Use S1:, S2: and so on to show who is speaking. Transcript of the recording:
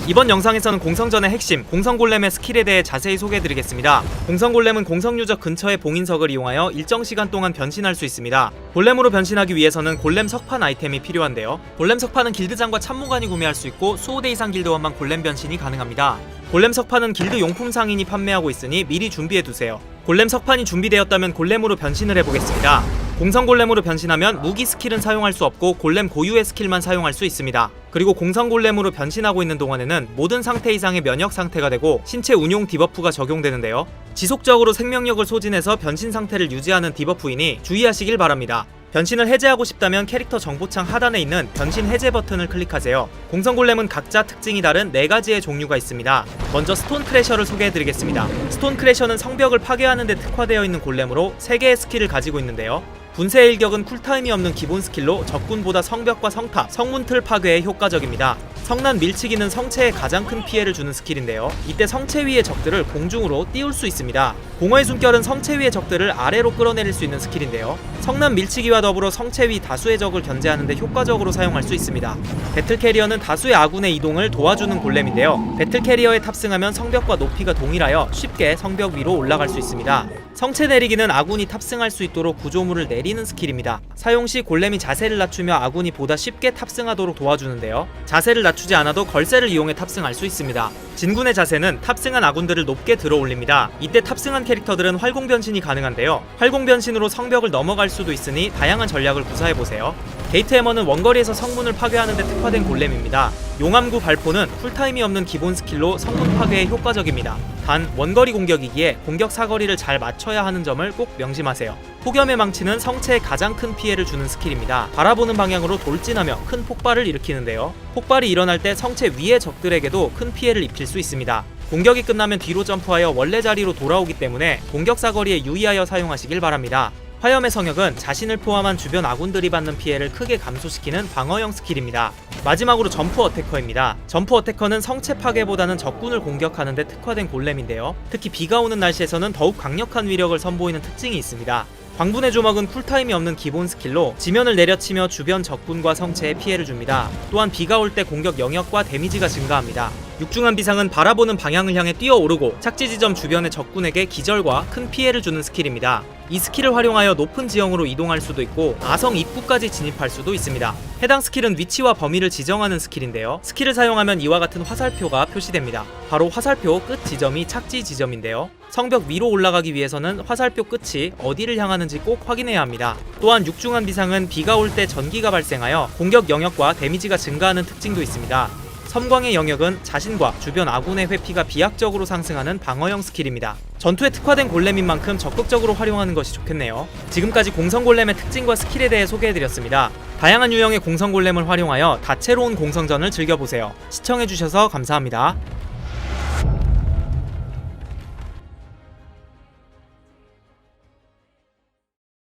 S1: 이번 영상에서는 공성전의 핵심, 공성골렘의 스킬에 대해 자세히 소개해드리겠습니다. 공성골렘은 공성유적 근처의 봉인석을 이용하여 일정 시간 동안 변신할 수 있습니다. 골렘으로 변신하기 위해서는 골렘 석판 아이템이 필요한데요. 골렘 석판은 길드장과 참모관이 구매할 수 있고 수호대 이상 길드원만 골렘 변신이 가능합니다. 골렘 석판은 길드 용품 상인이 판매하고 있으니 미리 준비해두세요. 골렘 석판이 준비되었다면 골렘으로 변신을 해보겠습니다. 공성골렘으로 변신하면 무기 스킬은 사용할 수 없고 골렘 고유의 스킬만 사용할 수 있습니다. 그리고 공성골렘으로 변신하고 있는 동안에는 모든 상태 이상의 면역 상태가 되고 신체 운용 디버프가 적용되는데요. 지속적으로 생명력을 소진해서 변신 상태를 유지하는 디버프이니 주의하시길 바랍니다. 변신을 해제하고 싶다면 캐릭터 정보창 하단에 있는 변신 해제 버튼을 클릭하세요. 공성골렘은 각자 특징이 다른 4가지의 종류가 있습니다. 먼저 스톤 크래셔를 소개해드리겠습니다. 스톤 크래셔는 성벽을 파괴하는 데 특화되어 있는 골렘으로 3개의 스킬을 가지고 있는데요. 분쇄의 일격은 쿨타임이 없는 기본 스킬로 적군보다 성벽과 성탑, 성문틀 파괴에 효과적입니다. 성난 밀치기는 성체에 가장 큰 피해를 주는 스킬인데요. 이때 성체 위의 적들을 공중으로 띄울 수 있습니다. 공허의 숨결은 성체 위의 적들을 아래로 끌어내릴 수 있는 스킬인데요. 성난 밀치기와 더불어 성체 위 다수의 적을 견제하는 데 효과적으로 사용할 수 있습니다. 배틀 캐리어는 다수의 아군의 이동을 도와주는 골렘인데요. 배틀 캐리어에 탑승하면 성벽과 높이가 동일하여 쉽게 성벽 위로 올라갈 수 있습니다. 성체 내리기는 아군이 탑승할 수 있도록 구조물을 내리는 스킬입니다. 사용 시 골렘이 자세를 낮추며 아군이 보다 쉽게 탑승하도록 도와주는데요. 자세를 낮추지 않아도 걸쇠를 이용해 탑승할 수 있습니다. 진군의 자세는 탑승한 아군들을 높게 들어 올립니다. 이때 탑승한 캐릭터들은 활공 변신이 가능한데요. 활공 변신으로 성벽을 넘어갈 수도 있으니 다양한 전략을 구사해보세요. 게이트 해머는 원거리에서 성문을 파괴하는 데 특화된 골렘입니다. 용암구 발포는 쿨타임이 없는 기본 스킬로 성문 파괴에 효과적입니다. 단 원거리 공격이기에 공격 사거리를 잘 맞춰야 하는 점을 꼭 명심하세요. 폭염의 망치는 성체에 가장 큰 피해를 주는 스킬입니다. 바라보는 방향으로 돌진하며 큰 폭발을 일으키는데요. 폭발이 일어날 때 성체 위의 적들에게도 큰 피해를 입힐 수 있습니다. 공격이 끝나면 뒤로 점프하여 원래 자리로 돌아오기 때문에 공격 사거리에 유의하여 사용하시길 바랍니다. 화염의 성역은 자신을 포함한 주변 아군들이 받는 피해를 크게 감소시키는 방어형 스킬입니다. 마지막으로 점프 어태커입니다. 점프 어태커는 성체 파괴보다는 적군을 공격하는 데 특화된 골렘인데요. 특히 비가 오는 날씨에서는 더욱 강력한 위력을 선보이는 특징이 있습니다. 광분의 조막은 쿨타임이 없는 기본 스킬로 지면을 내려치며 주변 적군과 성체에 피해를 줍니다. 또한 비가 올 때 공격 영역과 데미지가 증가합니다. 육중한 비상은 바라보는 방향을 향해 뛰어오르고 착지 지점 주변의 적군에게 기절과 큰 피해를 주는 스킬입니다. 이 스킬을 활용하여 높은 지형으로 이동할 수도 있고 아성 입구까지 진입할 수도 있습니다. 해당 스킬은 위치와 범위를 지정하는 스킬인데요. 스킬을 사용하면 이와 같은 화살표가 표시됩니다. 바로 화살표 끝 지점이 착지 지점인데요. 성벽 위로 올라가기 위해서는 화살표 끝이 어디를 향하는지 꼭 확인해야 합니다. 또한 육중한 비상은 비가 올 때 전기가 발생하여 공격 영역과 데미지가 증가하는 특징도 있습니다. 섬광의 영역은 자신과 주변 아군의 회피가 비약적으로 상승하는 방어형 스킬입니다. 전투에 특화된 골렘인 만큼 적극적으로 활용하는 것이 좋겠네요. 지금까지 공성골렘의 특징과 스킬에 대해 소개해드렸습니다. 다양한 유형의 공성골렘을 활용하여 다채로운 공성전을 즐겨보세요. 시청해주셔서 감사합니다.